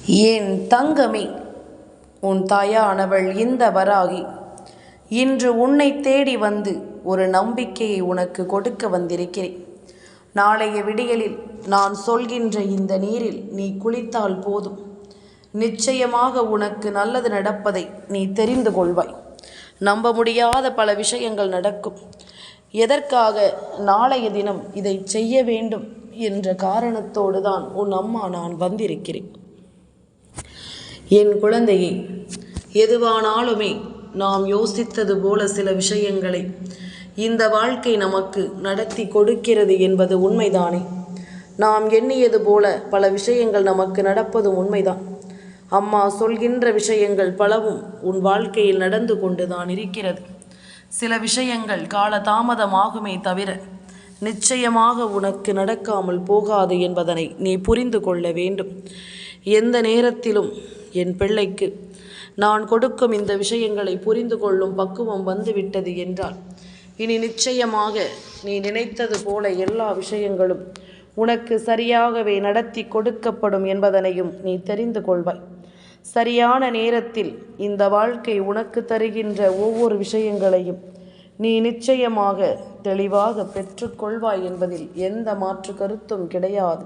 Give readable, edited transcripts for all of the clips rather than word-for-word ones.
என் தங்கமே, உன் தாயானவள் இந்த வராகி இன்று உன்னை தேடி வந்து ஒரு நம்பிக்கையை உனக்கு கொடுக்க வந்திருக்கிறேன். நாளைய விடியலில் நான் சொல்கின்ற இந்த நீரில் நீ குளித்தால் போதும், நிச்சயமாக உனக்கு நல்லது நடப்பதை நீ தெரிந்து கொள்வாய். நம்ப முடியாத பல விஷயங்கள் நடக்கும். எதற்காக நாளைய தினம் இதை செய்ய வேண்டும் என்ற காரணத்தோடு தான் உன் அம்மா நான் வந்திருக்கிறேன். என் குழந்தையை, எதுவானாலுமே நாம் யோசித்தது போல சில விஷயங்களை இந்த வாழ்க்கை நமக்கு நடத்தி கொடுக்கிறது என்பது உண்மைதானே. நாம் எண்ணியது போல பல விஷயங்கள் நமக்கு நடப்பது உண்மைதான். அம்மா சொல்கின்ற விஷயங்கள் பலவும் உன் வாழ்க்கையில் நடந்து கொண்டுதான் இருக்கிறது. சில விஷயங்கள் கால தாமதமாகுமே தவிர நிச்சயமாக உனக்கு நடக்காமல் போகாது என்பதனை நீ புரிந்து கொள்ள வேண்டும். எந்த நேரத்திலும் என் பிள்ளைக்கு நான் கொடுக்கும் இந்த விஷயங்களை புரிந்து கொள்ளும் பக்குவம் வந்துவிட்டது என்றால் இனி நிச்சயமாக நீ நினைத்தது போல எல்லா விஷயங்களும் உனக்கு சரியாகவே நடத்தி கொடுக்கப்படும் என்பதனையும் நீ தெரிந்து கொள்வாய். சரியான நேரத்தில் இந்த வாழ்க்கை உனக்கு தருகின்ற ஒவ்வொரு விஷயங்களையும் நீ நிச்சயமாக தெளிவாக பெற்றுக்கொள்வாய் என்பதில் எந்த மாற்று கருத்தும் கிடையாது.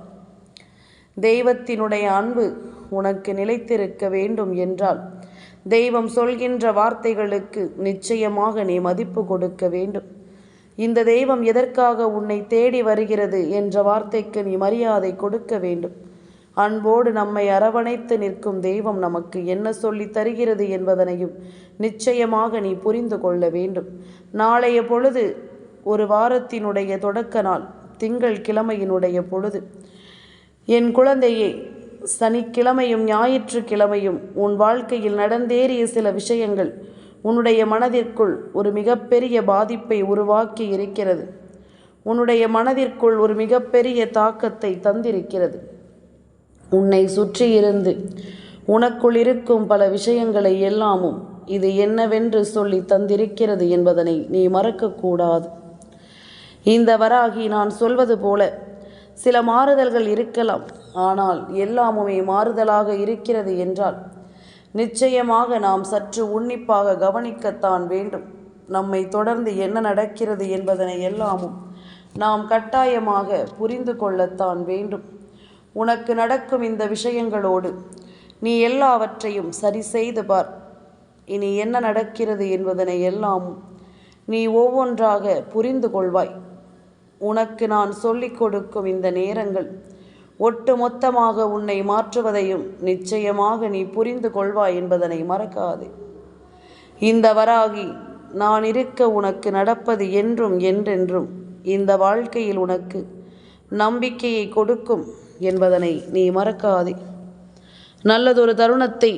தெய்வத்தினுடைய அன்பு உனக்கு நிலைத்திருக்க வேண்டும் என்றால் தெய்வம் சொல்கின்ற வார்த்தைகளுக்கு நிச்சயமாக நீ மதிப்பு கொடுக்க வேண்டும். இந்த தெய்வம் எதற்காக உன்னை தேடி வருகிறது என்ற வார்த்தைக்கு நீ மரியாதை கொடுக்க வேண்டும். அன்போடு நம்மை அரவணைத்து நிற்கும் தெய்வம் நமக்கு என்ன சொல்லி தருகிறது என்பதனையும் நிச்சயமாக நீ புரிந்து கொள்ள வேண்டும். நாளைய பொழுது ஒரு வாரத்தினுடைய தொடக்க நாள், திங்கள் கிழமையினுடைய பொழுது. என் குழந்தையே, சனிக்கிழமையும் ஞாயிற்றுக்கிழமையும் உன் வாழ்க்கையில் நடந்தேறிய சில விஷயங்கள் உன்னுடைய மனதிற்குள் ஒரு மிகப்பெரிய பாதிப்பை உருவாக்கி இருக்கிறது. உன்னுடைய மனதிற்குள் ஒரு மிகப்பெரிய தாக்கத்தை தந்திருக்கிறது. உன்னை சுற்றி இருந்து உனக்குள் இருக்கும் பல விஷயங்களை எல்லாமும் இது என்னவென்று சொல்லி தந்திருக்கிறது என்பதனை நீ மறக்கக்கூடாது. இந்த வராகி நான் சொல்வது போல சில மாறுதல்கள் இருக்கலாம். ஆனால் எல்லாமுமே மாறுதலாக இருக்கிறது என்றால் நிச்சயமாக நாம் சற்று உன்னிப்பாக கவனிக்கத்தான் வேண்டும். நம்மை தொடர்ந்து என்ன நடக்கிறது என்பதனை எல்லாமும் நாம் கட்டாயமாக புரிந்து கொள்ளத்தான் வேண்டும். உனக்கு நடக்கும் இந்த விஷயங்களோடு நீ எல்லாவற்றையும் சரி செய்து பார். இனி என்ன நடக்கிறது என்பதனை எல்லாமும் நீ ஒவ்வொன்றாக புரிந்து கொள்வாய். உனக்கு நான் சொல்லிக் கொடுக்கும் இந்த நேரங்கள் ஒட்டு மொத்தமாக உன்னை மாற்றுவதையும் நிச்சயமாக நீ புரிந்து கொள்வாய் என்பதனை மறக்காதே. இந்த வராகி நான் இருக்க உனக்கு நடப்பது என்றும் என்றென்றும் இந்த வாழ்க்கையில் உனக்கு நம்பிக்கையை கொடுக்கும் என்பதனை நீ மறக்காதே. நல்லதொரு தருணத்தை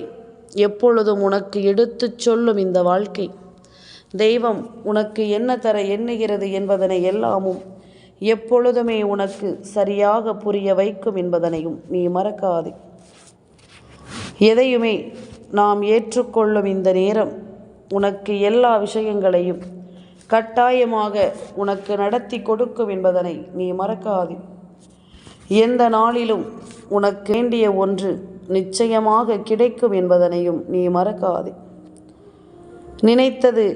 எப்பொழுதும் உனக்கு எடுத்துச் சொல்லும் இந்த வாழ்க்கை தெய்வம் உனக்கு என்ன தர எண்ணுகிறது என்பதனை எல்லாமும் எப்பொழுதுமே உனக்கு சரியாக புரிய வைக்கும் என்பதனையும் நீ மறக்காதே. எதையுமே நாம் ஏற்றுக்கொள்ளும் இந்த நேரம் உனக்கு எல்லா விஷயங்களையும் கட்டாயமாக உனக்கு நடத்தி கொடுக்கும் என்பதனை நீ மறக்காதே. எந்த நாளிலும் உனக்கு வேண்டிய ஒன்று நிச்சயமாக கிடைக்கும் என்பதனையும் நீ மறக்காதே. நினைத்தது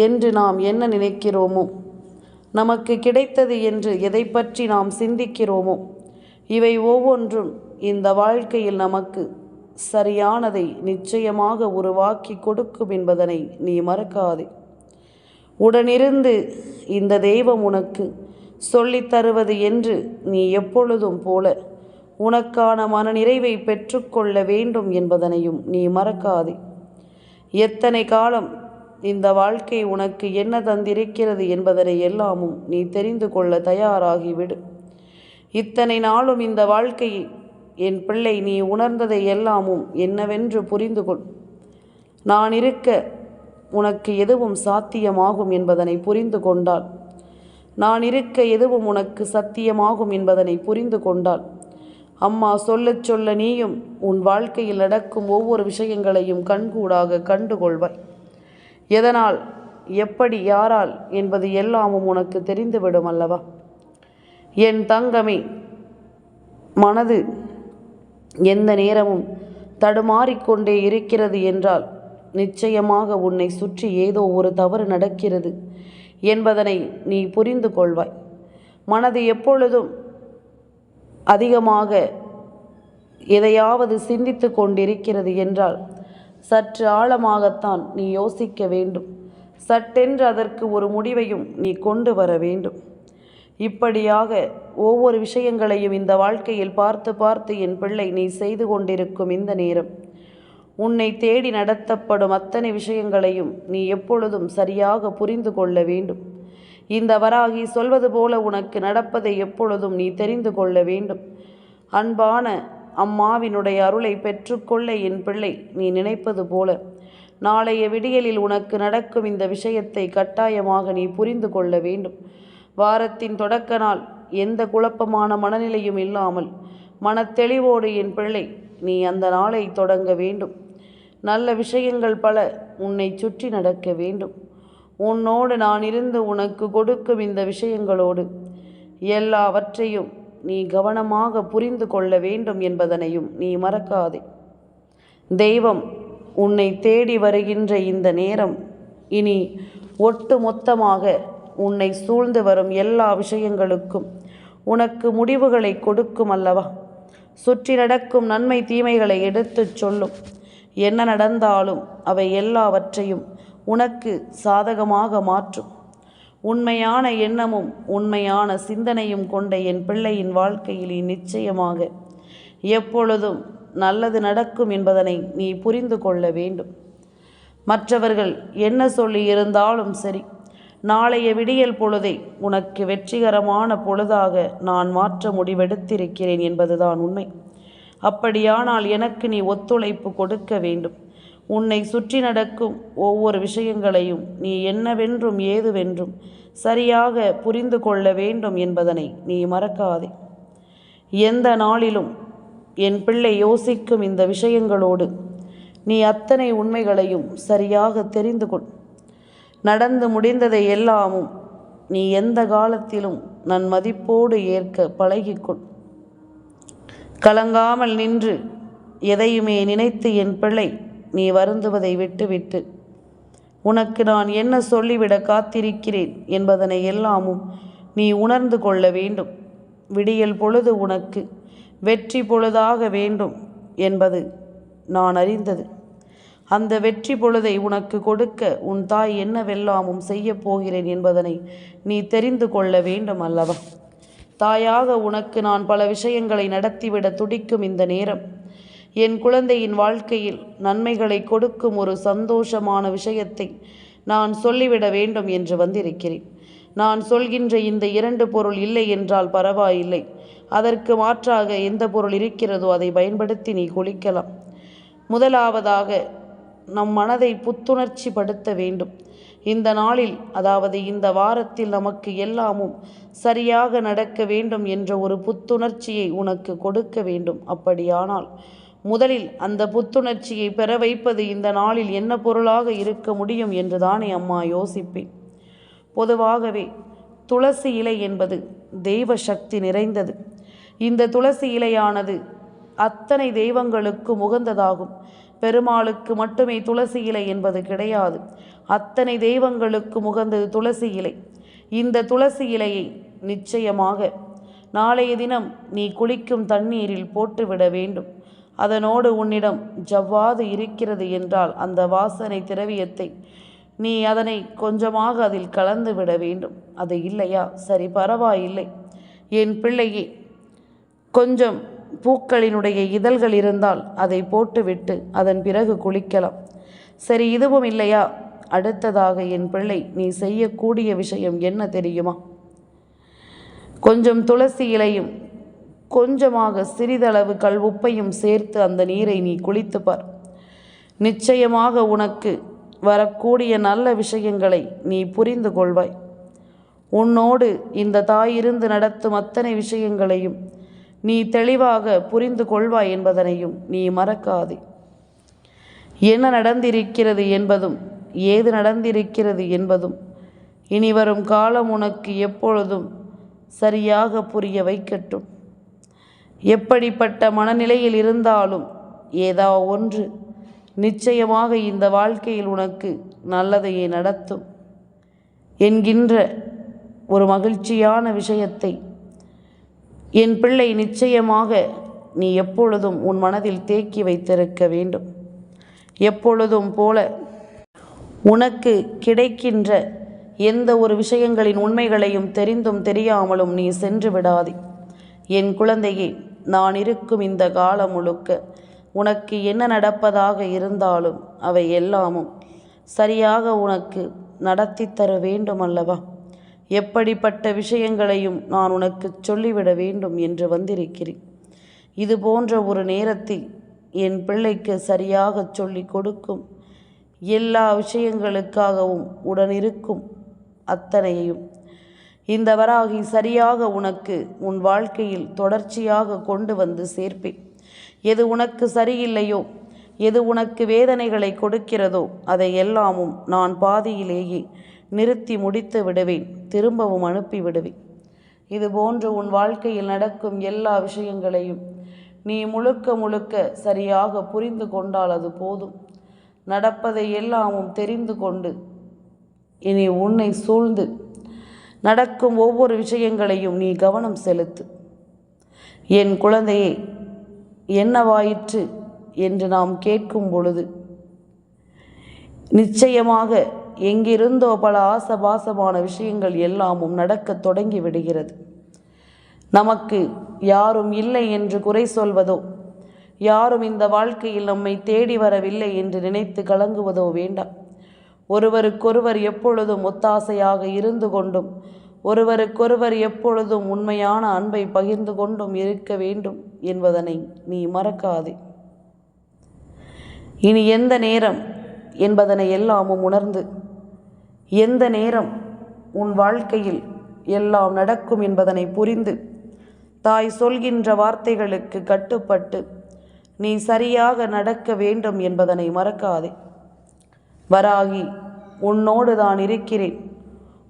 என்று நாம் என்ன நினைக்கிறோமோ, நமக்கு கிடைத்தது என்று எதை பற்றி நாம் சிந்திக்கிறோமோ, இவை ஒவ்வொன்றும் இந்த வாழ்க்கையில் நமக்கு சரியானதை நிச்சயமாக உருவாக்கி கொடுக்கும் என்பதனை நீ மறக்காதே. உடனிருந்து இந்த தெய்வம் உனக்கு சொல்லித் தருவது என்று நீ எப்பொழுதும் போல உனக்கான மனநிறைவை பெற்றுக்கொள்ள வேண்டும் என்பதனையும் நீ மறக்காதே. எத்தனை காலம் இந்த வாழ்க்கை உனக்கு என்ன தந்திருக்கிறது என்பதனை எல்லாமும் நீ தெரிந்து கொள்ள தயாராகிவிடு. இத்தனை நாளும் இந்த வாழ்க்கையை என் பிள்ளை நீ உணர்ந்ததை எல்லாமும் என்னவென்று புரிந்து கொள். நான் இருக்க உனக்கு எதுவும் சாத்தியமாகும் என்பதனை புரிந்து கொண்டால், நான் இருக்க எதுவும் உனக்கு சத்தியமாகும் என்பதனை புரிந்து கொண்டால், அம்மா சொல்லச் சொல்ல நீயும் உன் வாழ்க்கையில் நடக்கும் ஒவ்வொரு விஷயங்களையும் கண்கூடாக கண்டுகொள்வாய். எதனால், எப்படி, யாரால் என்பது எல்லாமும் உனக்கு தெரிந்துவிடும் அல்லவா? என் தங்கமே, மனது எந்த நேரமும் தடுமாறிக்கொண்டே இருக்கிறது என்றால் நிச்சயமாக உன்னை சுற்றி ஏதோ ஒரு தவறு நடக்கிறது என்பதனை நீ புரிந்து கொள்வாய். மனது எப்பொழுதும் அதிகமாக எதையாவது சிந்தித்து கொண்டிருக்கிறது என்றால் சற்று ஆழமாகத்தான் நீ யோசிக்க வேண்டும். சட்டென்று அதற்கு ஒரு முடிவையும் நீ கொண்டு வர வேண்டும். இப்படியாக ஒவ்வொரு விஷயங்களையும் இந்த வாழ்க்கையில் பார்த்து பார்த்து என் பிள்ளை நீ செய்து கொண்டிருக்கும் இந்த நேரம் உன்னை தேடி நடத்தப்படும் அத்தனை விஷயங்களையும் நீ எப்பொழுதும் சரியாக புரிந்து கொள்ள வேண்டும். இந்த வராகி சொல்வது போல உனக்கு நடப்பதை எப்பொழுதும் நீ தெரிந்து கொள்ள வேண்டும். அன்பான அம்மாவினுடைய அருளை பெற்றுக்கொள்ள என் பிள்ளை நீ நினைப்பது போல நாளைய விடியலில் உனக்கு நடக்கும் இந்த விஷயத்தை கட்டாயமாக நீ புரிந்து கொள்ள வேண்டும். வாரத்தின் தொடக்க நாள் எந்த குழப்பமான மனநிலையும் இல்லாமல் மனத்தெளிவோடு என் பிள்ளை நீ அந்த நாளை தொடங்க வேண்டும். நல்ல விஷயங்கள் பல உன்னை சுற்றி நடக்க வேண்டும். உன்னோடு நான் இருந்து உனக்கு கொடுக்கும் இந்த விஷயங்களோடு எல்லாவற்றையும் நீ கவனமாக புரிந்து கொள்ள வேண்டும் என்பதனையும் நீ மறக்காதே. தெய்வம் உன்னை தேடி வருகின்ற இந்த நேரம் இனி ஒட்டு மொத்தமாக உன்னை சூழ்ந்து வரும் எல்லா விஷயங்களுக்கும் உனக்கு முடிவுகளை கொடுக்கும் அல்லவா. சுற்றி நடக்கும் நன்மை தீமைகளை எடுத்துச் சொல்லும். என்ன நடந்தாலும் அவை எல்லாவற்றையும் உனக்கு சாதகமாக மாற்றும். உண்மையான எண்ணமும் உண்மையான சிந்தனையும் கொண்ட என் பிள்ளையின் வாழ்க்கையில் நிச்சயமாக எப்பொழுதும் நல்லது நடக்கும் என்பதனை நீ புரிந்து கொள்ள வேண்டும். மற்றவர்கள் என்ன சொல்லி இருந்தாலும் சரி, நாளைய விடியல் பொழுதை உனக்கு வெற்றிகரமான பொழுதாக நான் மாற்ற முடிவெடுத்திருக்கிறேன் என்பதுதான் உண்மை. அப்படியானால் எனக்கு நீ ஒத்துழைப்பு கொடுக்க வேண்டும். உன்னை சுற்றி நடக்கும் ஒவ்வொரு விஷயங்களையும் நீ என்னவென்றும் ஏதுவென்றும் சரியாக புரிந்து கொள்ள வேண்டும் என்பதனை நீ மறக்காதே. எந்த நாளிலும் என் பிள்ளை யோசிக்கும் இந்த விஷயங்களோடு நீ அத்தனை உண்மைகளையும் சரியாக தெரிந்து கொள். நடந்து முடிந்ததை எல்லாமும் நீ எந்த காலத்திலும் நன் மதிப்போடு ஏற்க பழகிக்கொள். கலங்காமல் நின்று எதையுமே நினைத்து என் பிள்ளை நீ வருந்துவதை விட்டுவிட்டு உனக்கு நான் என்ன சொல்லிவிட காத்திருக்கிறேன் என்பதனை எல்லாமும் நீ உணர்ந்து கொள்ள வேண்டும். விடியல் பொழுது உனக்கு வெற்றி பொழுதாக வேண்டும் என்பது நான் அறிந்தது. அந்த வெற்றி பொழுதை உனக்கு கொடுக்க உன் தாய் என்னவெல்லாமும் செய்ய போகிறேன் என்பதனை நீ தெரிந்து கொள்ள வேண்டும் அல்லவா. தாயாக உனக்கு நான் பல விஷயங்களை நடத்திவிட துடிக்கும் இந்த நேரம் என் குழந்தையின் வாழ்க்கையில் நன்மைகளை கொடுக்கும் ஒரு சந்தோஷமான விஷயத்தை நான் சொல்லிவிட வேண்டும் என்று வந்திருக்கிறேன். நான் சொல்கின்ற இந்த 2 பொருள் இல்லை என்றால் பரவாயில்லை. அதற்கு மாற்றாக எந்த பொருள் இருக்கிறதோ அதை பயன்படுத்தி நீ குளிக்கலாம். முதலாவதாக நம் மனதை புத்துணர்ச்சி படுத்த வேண்டும். இந்த நாளில், அதாவது இந்த வாரத்தில் நமக்கு எல்லாமும் சரியாக நடக்க வேண்டும் என்ற ஒரு புத்துணர்ச்சியை உனக்கு கொடுக்க வேண்டும். அப்படியானால் முதலில் அந்த புத்துணர்ச்சியை பெற வைப்பது இந்த நாளில் என்ன பொருளாக இருக்க முடியும் என்று தானே அம்மா யோசிப்பேன். பொதுவாகவே துளசி இலை என்பது தெய்வ சக்தி நிறைந்தது. இந்த துளசி இலையானது அத்தனை தெய்வங்களுக்கு உகந்ததாகும். பெருமாளுக்கு மட்டுமே துளசி இலை என்பது கிடையாது. அத்தனை தெய்வங்களுக்கு உகந்தது துளசி இலை. இந்த துளசி இலையை நிச்சயமாக நாளைய தினம் நீ குளிக்கும் தண்ணீரில் போட்டுவிட வேண்டும். அதனோடு உன்னிடம் ஜவ்வாது இருக்கிறது என்றால் அந்த வாசனை திரவியத்தை நீ அதனை கொஞ்சமாக அதில் கலந்து விட வேண்டும். அது இல்லையா, சரி பரவாயில்லை என் பிள்ளையே, கொஞ்சம் பூக்களினுடைய இதழ்கள் இருந்தால் அதை போட்டுவிட்டு அதன் பிறகு குளிக்கலாம். சரி இதுவும் இல்லையா, அடுத்ததாக என் பிள்ளை நீ செய்யக்கூடிய விஷயம் என்ன தெரியுமா? கொஞ்சம் துளசி இலையும் கொஞ்சமாக சிறிதளவு கல் உப்பையும் சேர்த்து அந்த நீரை நீ குளித்து பார். நிச்சயமாக உனக்கு வரக்கூடிய நல்ல விஷயங்களை நீ புரிந்து கொள்வாய். உன்னோடு இந்த தாயிருந்து நடத்தும் அத்தனை விஷயங்களையும் நீ தெளிவாக புரிந்து கொள்வாய் என்பதனையும் நீ மறக்காதே. என்ன நடந்திருக்கிறது என்பதும் ஏது நடந்திருக்கிறது என்பதும் இனி வரும் காலம் உனக்கு எப்பொழுதும் சரியாக புரிய வைக்கட்டும். எப்படிப்பட்ட மனநிலையில் இருந்தாலும் ஏதா ஒன்று நிச்சயமாக இந்த வாழ்க்கையில் உனக்கு நல்லதையே நடத்தும் என்கின்ற ஒரு மகிழ்ச்சியான விஷயத்தை என் பிள்ளை நிச்சயமாக நீ எப்பொழுதும் உன் மனதில் தேக்கி வைத்திருக்க வேண்டும். எப்பொழுதும் போல உனக்கு கிடைக்கின்ற எந்த ஒரு விஷயங்களின் உண்மைகளையும் தெரிந்தும் தெரியாமலும் நீ சென்று விடாதே. என் குழந்தையே, நான் இருக்கும் இந்த காலம் முழுக்க உனக்கு என்ன நடப்பதாக இருந்தாலும் அவை எல்லாமும் சரியாக உனக்கு நடத்தி தர வேண்டும் அல்லவா? எப்படிப்பட்ட விஷயங்களையும் நான் உனக்கு சொல்லிவிட வேண்டும் என்று வந்திருக்கிறேன். இது போன்ற ஒரு நேரத்தில் என் பிள்ளைக்கு சரியாக சொல்லி கொடுக்கும் எல்லா விஷயங்களுக்காகவும் உடனிருக்கும் அத்தனையையும் இந்த வராகி சரியாக உனக்கு உன் வாழ்க்கையில் தொடர்ச்சியாக கொண்டு வந்து சேர்ப்பேன். எது உனக்கு சரியில்லையோ, எது உனக்கு வேதனைகளை கொடுக்கிறதோ அதை எல்லாமும் நான் பாதியிலேயே நிறுத்தி முடித்து விடுவேன், திரும்பவும் அனுப்பி விடுவேன். இது போன்று உன் வாழ்க்கையில் நடக்கும் எல்லா விஷயங்களையும் நீ முழுக்க முழுக்க சரியாக புரிந்து கொண்டால் அது போதும். நடப்பதை எல்லாமும் தெரிந்து கொண்டு இனி உன்னை சூழ்ந்து நடக்கும் ஒவ்வொரு விஷயங்களையும் நீ கவனம் செலுத்து. என் குழந்தையே, என்னவாயிற்று என்று நாம் கேட்கும் பொழுது நிச்சயமாக எங்கிருந்தோ பல ஆசபாசமான விஷயங்கள் எல்லாமும் நடக்க தொடங்கி விடுகிறது. நமக்கு யாரும் இல்லை என்று குறை சொல்வதோ, யாரும் இந்த வாழ்க்கையில் நம்மை தேடி வரவில்லை என்று நினைத்து கலங்குவதோ வேண்டாம். ஒருவருக்கொருவர் எப்பொழுதும் ஒத்தாசையாக இருந்து கொண்டும் ஒருவருக்கொருவர் எப்பொழுதும் உண்மையான அன்பை பகிர்ந்து கொண்டும் இருக்க வேண்டும் என்பதனை நீ மறக்காதே. இனி எந்த நேரம் என்பதனை எல்லாமும் உணர்ந்து, எந்த நேரம் உன் வாழ்க்கையில் எல்லாம் நடக்கும் என்பதனை புரிந்து, தாய் சொல்கின்ற வார்த்தைகளுக்கு கட்டுப்பட்டு நீ சரியாக நடக்க வேண்டும் என்பதனை மறக்காதே. வராகி, உன்னோடு தான் இருக்கிறேன்.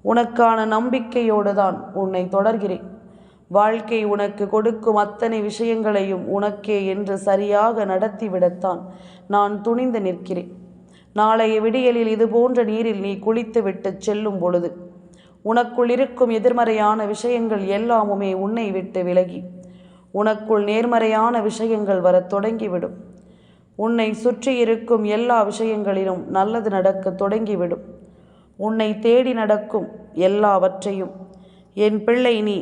உனக்கான நம்பிக்கையோடு தான் உன்னை தொடர்கிறேன். வாழ்க்கை உனக்கு கொடுக்கும் அத்தனை விஷயங்களையும் உனக்கே என்று சரியாக நடத்திவிடத்தான் நான் துணிந்து நிற்கிறேன். நாளைய விடியலில் இது போன்ற நீரில் நீ குளித்து விட்டு செல்லும் பொழுது உனக்குள் இருக்கும் எதிர்மறையான விஷயங்கள் எல்லாமுமே உன்னை விட்டு விலகி உனக்குள் நேர்மறையான விஷயங்கள் வரத் தொடங்கிவிடும். உன்னை சுற்றி இருக்கும் எல்லா விஷயங்களிலும் நல்லது நடக்க தொடங்கிவிடும். உன்னை தேடி நடக்கும் எல்லாவற்றையும் என் பிள்ளை நீ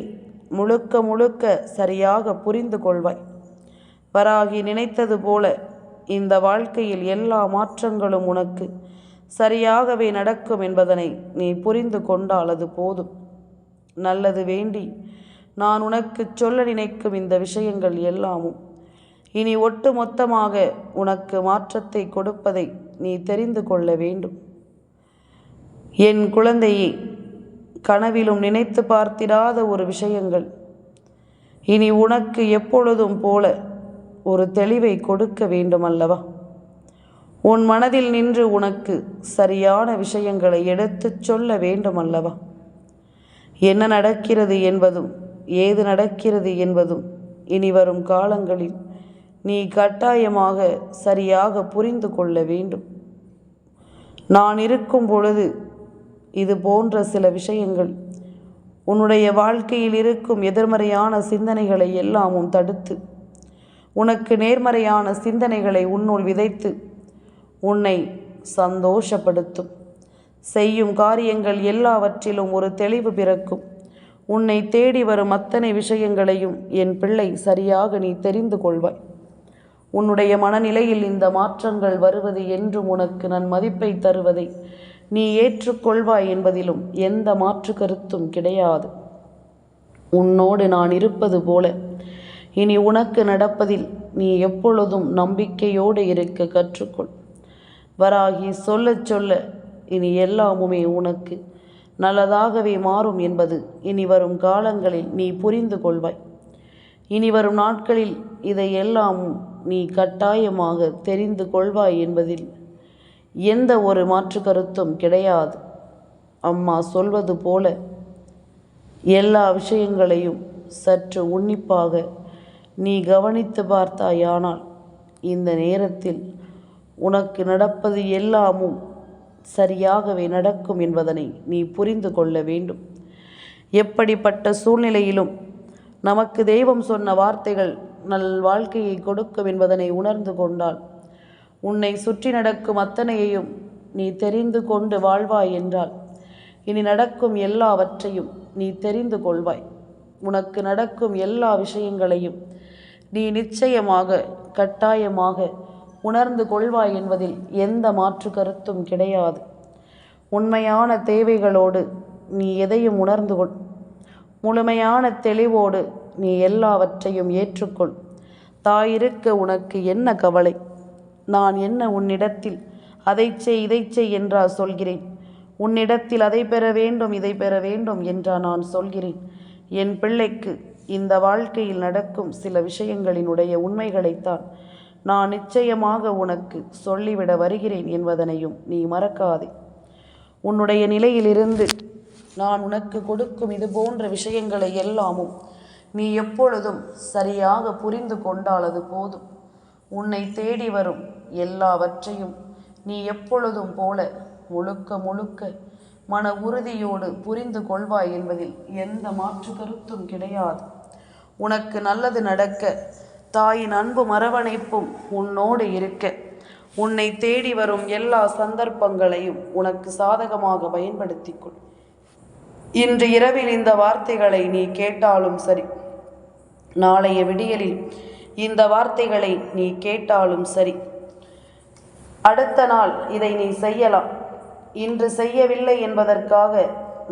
முழுக்க முழுக்க சரியாக புரிந்து கொள்வாய். வராகி நினைத்தது போல இந்த வாழ்க்கையில் எல்லா மாற்றங்களும் உனக்கு சரியாகவே நடக்கும் என்பதனை நீ புரிந்து கொண்டால் அது போதும். நல்லது வேண்டி நான் உனக்கு சொல்ல நினைக்கும் இந்த விஷயங்கள் எல்லாமும் இனி ஒட்டு மொத்தமாக உனக்கு மாற்றத்தை கொடுப்பதை நீ தெரிந்து கொள்ள வேண்டும். என் குழந்தையே, கனவிலும் நினைத்து பார்த்திராத ஒரு விஷயங்கள் இனி உனக்கு எப்பொழுதும் போல ஒரு தெளிவை கொடுக்க வேண்டும் அல்லவா? உன் மனதில் நின்று உனக்கு சரியான விஷயங்களை எடுத்துச் சொல்ல வேண்டும் அல்லவா? என்ன நடக்கிறது என்பதும் ஏது நடக்கிறது என்பதும் இனி வரும் காலங்களில் நீ கட்டாயமாக சரியாக புரிந்து கொள்ள வேண்டும். நான் இருக்கும் பொழுது இது போன்ற சில விஷயங்கள் உன்னுடைய வாழ்க்கையில் இருக்கும் எதிர்மறையான சிந்தனைகளை எல்லாமும் தடுத்து உனக்கு நேர்மறையான சிந்தனைகளை உன்னுள் விதைத்து உன்னை சந்தோஷப்படுத்தும். செய்யும் காரியங்கள் எல்லாவற்றிலும் ஒரு தெளிவு பிறக்கும். உன்னை தேடி வரும் அத்தனை விஷயங்களையும் என் பிள்ளை சரியாக நீ தெரிந்து கொள்வாய். உன்னுடைய மனநிலையில் இந்த மாற்றங்கள் வருவது என்றும் உனக்கு நான் மதிப்பை தருவதை நீ ஏற்றுக்கொள்வாய் என்பதிலும் எந்த மாற்று கருத்தும் கிடையாது. உன்னோடு நான் இருப்பது போல இனி உனக்கு நடப்பதில் நீ எப்பொழுதும் நம்பிக்கையோடு இருக்க கற்றுக்கொள். வராகி சொல்ல சொல்ல இனி எல்லாமுமே உனக்கு நல்லதாகவே மாறும் என்பது இனி வரும் காலங்களில் நீ புரிந்து கொள்வாய். இனி வரும் நாட்களில் இதையெல்லாம் நீ கட்டாயமாக தெரிந்து கொள்வாய் என்பதில் எந்த ஒரு மாற்று கருத்தும் கிடையாது. அம்மா சொல்வது போல எல்லா விஷயங்களையும் சற்று உன்னிப்பாக நீ கவனித்து பார்த்தாயானால் இந்த நேரத்தில் உனக்கு நடப்பது எல்லாமும் சரியாகவே நடக்கும் என்பதனை நீ புரிந்து கொள்ள வேண்டும். எப்படிப்பட்ட சூழ்நிலையிலும் நமக்கு தெய்வம் சொன்ன வார்த்தைகள் நல் வாழ்க்கையை கொடுக்கும் என்பதனை உணர்ந்து கொண்டால் உன்னை சுற்றி நடக்கும் அத்தனையையும் நீ தெரிந்து கொண்டு வாழ்வாய் என்றால் இனி நடக்கும் எல்லாவற்றையும் நீ தெரிந்து கொள்வாய். உனக்கு நடக்கும் எல்லா விஷயங்களையும் நீ நிச்சயமாக கட்டாயமாக உணர்ந்து கொள்வாய் என்பதில் எந்த மாற்று கருத்தும் கிடையாது. உண்மையான தேவைகளோடு நீ எதையும் உணர்ந்து கொள். முழுமையான தெளிவோடு நீ எல்லாவற்றையும் ஏற்றுக்கொள். தாயிருக்க உனக்கு என்ன கவலை? நான் என்ன உன்னிடத்தில் அதை செய் இதை செய் என்றா சொல்கிறேன்? உன்னிடத்தில் அதை பெற வேண்டும் இதை பெற வேண்டும் என்றா நான் சொல்கிறேன்? என் பிள்ளைக்கு இந்த வாழ்க்கையில் நடக்கும் சில விஷயங்களினுடைய உண்மைகளைத்தான் நான் நிச்சயமாக உனக்கு சொல்லிவிட வருகிறேன் என்பதனையும் நீ மறக்காதே. உன்னுடைய நிலையிலிருந்து நான் உனக்கு கொடுக்கும் இது போன்ற விஷயங்களை எல்லாமும் நீ எப்பொழுதும் சரியாக புரிந்து கொண்டால் அது போதும். உன்னை தேடி வரும் எல்லாவற்றையும் நீ எப்பொழுதும் போல முழுக்க முழுக்க மன உறுதியோடு புரிந்து கொள்வாய் என்பதில் எந்த மாற்று கருத்தும் கிடையாது. உனக்கு நல்லது நடக்க தாயின் அன்பும் அரவணைப்பும் உன்னோடு இருக்க உன்னை தேடி வரும் எல்லா சந்தர்ப்பங்களையும் உனக்கு சாதகமாக பயன்படுத்திக்கொள். இன்று இரவில் இந்த வார்த்தைகளை நீ கேட்டாலும் சரி, நாளைய விடியலில் இந்த வார்த்தைகளை நீ கேட்டாலும் சரி, அடுத்த நாள் இதை நீ செய்யலாம். இன்று செய்யவில்லை என்பதற்காக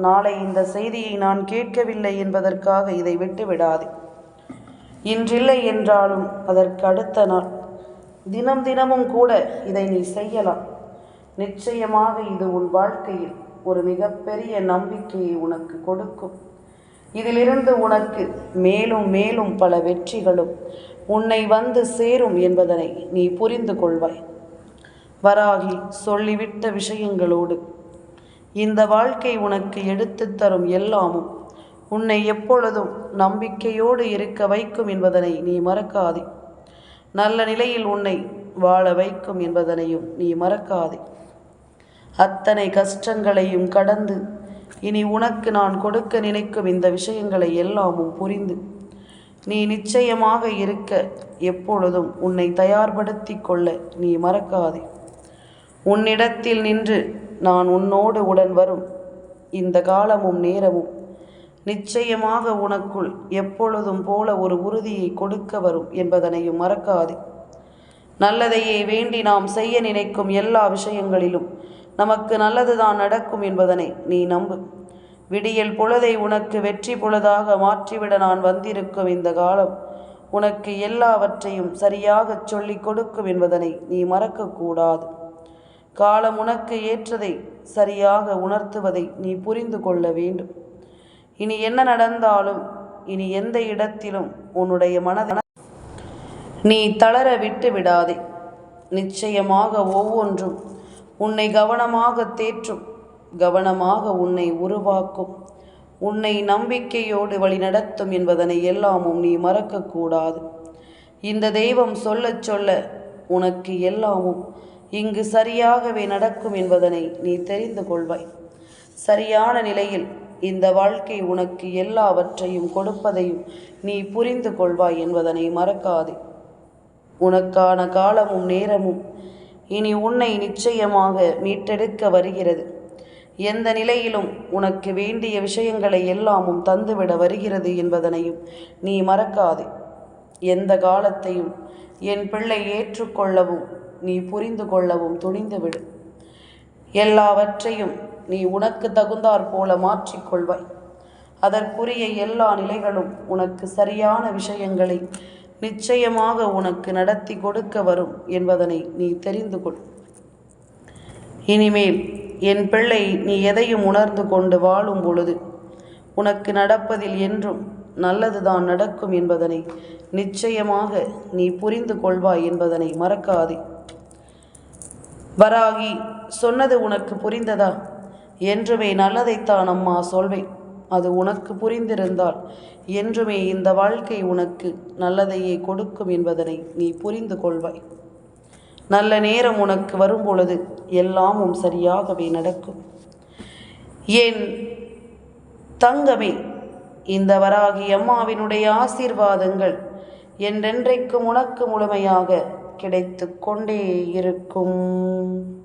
நாளை இந்த செய்தியை நான் கேட்கவில்லை என்பதற்காக இதை விட்டு விடாதே. இன்றில்லை என்றாலும் அதற்கு அடுத்த நாள் தினம் தினமும் கூட இதை நீ செய்யலாம். நிச்சயமாக இது உன் வாழ்க்கையில் ஒரு மிகப்பெரிய நம்பிக்கையை உனக்கு கொடுக்கும். இதிலிருந்து உனக்கு மேலும் மேலும் பல வெற்றிகளும் உன்னை வந்து சேரும் என்பதனை நீ புரிந்து கொள்வாய். வராகி சொல்லிவிட்ட விஷயங்களோடு இந்த வாழ்க்கை உனக்கு எடுத்து தரும் எல்லாமும் உன்னை எப்பொழுதும் நம்பிக்கையோடு இருக்க வைக்கும் என்பதனை நீ மறக்காதே. நல்ல நிலையில் உன்னை வாழ வைக்கும் என்பதனையும் நீ மறக்காதே. அத்தனை கஷ்டங்களையும் கடந்து இனி உனக்கு நான் கொடுக்க நினைக்கும் இந்த விஷயங்களை எல்லாமும் புரிந்து நீ நிச்சயமாக இருக்க எப்பொழுதும் உன்னை தயார்படுத்தி கொள்ள நீ மறக்காதே. உன்னிடத்தில் நின்று நான் உன்னோடு உடன் வரும் இந்த காலமும் நேரமும் நிச்சயமாக உனக்குள் எப்பொழுதும் போல ஒரு உறுதியை கொடுக்க வரும் என்பதனையும் மறக்காதே. நல்லதையே வேண்டி நாம் செய்ய நினைக்கும் எல்லா விஷயங்களிலும் நமக்கு நல்லதுதான் நடக்கும் என்பதனை நீ நம்பு. விடியல் பொழுதை உனக்கு வெற்றி பொழுதாக மாற்றிவிட நான் வந்திருக்கும் இந்த காலம் உனக்கு எல்லாவற்றையும் சரியாக சொல்லிக் கொடுக்கும் என்பதனை நீ மறக்கக்கூடாது. காலம் உனக்கு ஏற்றதை சரியாக உணர்த்துவதை நீ புரிந்து கொள்ள வேண்டும். இனி என்ன நடந்தாலும் இனி எந்த இடத்திலும் உன்னுடைய மனதை நீ தளர விட்டு விடாதே. நிச்சயமாக ஒவ்வொன்றும் உன்னை கவனமாக தேற்றும், கவனமாக உன்னை உருவாக்கும், உன்னை நம்பிக்கையோடு வழி நடத்தும் என்பதனை எல்லாமும் நீ மறக்கக்கூடாது. இந்த தெய்வம் சொல்ல சொல்ல உனக்கு எல்லாமும் இங்கு சரியாகவே நடக்கும் என்பதனை நீ தெரிந்து கொள்வாய். சரியான நிலையில் இந்த வாழ்க்கை உனக்கு எல்லாவற்றையும் கொடுப்பதையும் நீ புரிந்து கொள்வாய் என்பதனை மறக்காதே. உனக்கான காலமும் நேரமும் இனி உன்னை நிச்சயமாக மீட்டெடுக்க வருகிறது. எந்த நிலையிலும் உனக்கு வேண்டிய விஷயங்களை எல்லாமும் தந்துவிட வருகிறது என்பதனையும் நீ மறக்காதே. எந்த காலத்தையும் என் பிள்ளை ஏற்றுக்கொள்ளவும் நீ புரிந்து கொள்ளவும் துணிந்துவிடு. எல்லாவற்றையும் நீ உனக்கு தகுந்தாற் போல மாற்றிக்கொள்வாய். அதற்குரிய எல்லா நிலைகளும் உனக்கு சரியான விஷயங்களை நிச்சயமாக உனக்கு நடத்தி கொடுக்க வரும் என்பதனை நீ தெரிந்து கொள். இனிமேல் என் பிள்ளை நீ எதையும் உணர்ந்து கொண்டு வாழும் பொழுது உனக்கு நடப்பதில் என்றும் நல்லதுதான் நடக்கும் என்பதனை நிச்சயமாக நீ புரிந்து கொள்வாய் என்பதனை மறக்காதே. வராகி சொன்னது உனக்கு புரிந்ததா? என்றுமே நல்லதைத்தான் அம்மா சொல்வேன். அது உனக்கு புரிந்திருந்தால் என்றுமே இந்த வாழ்க்கை உனக்கு நல்லதையே கொடுக்கும் என்பதனை நீ புரிந்து கொள்வாய். நல்ல நேரம் உனக்கு வரும்பொழுது எல்லாமும் சரியாகவே நடக்கும். என் தங்கமே, இந்த வராகி அம்மாவினுடைய ஆசீர்வாதங்கள் என்றென்றைக்கும் உனக்கு முழுமையாக கிடைத்து கொண்டே இருக்கும்.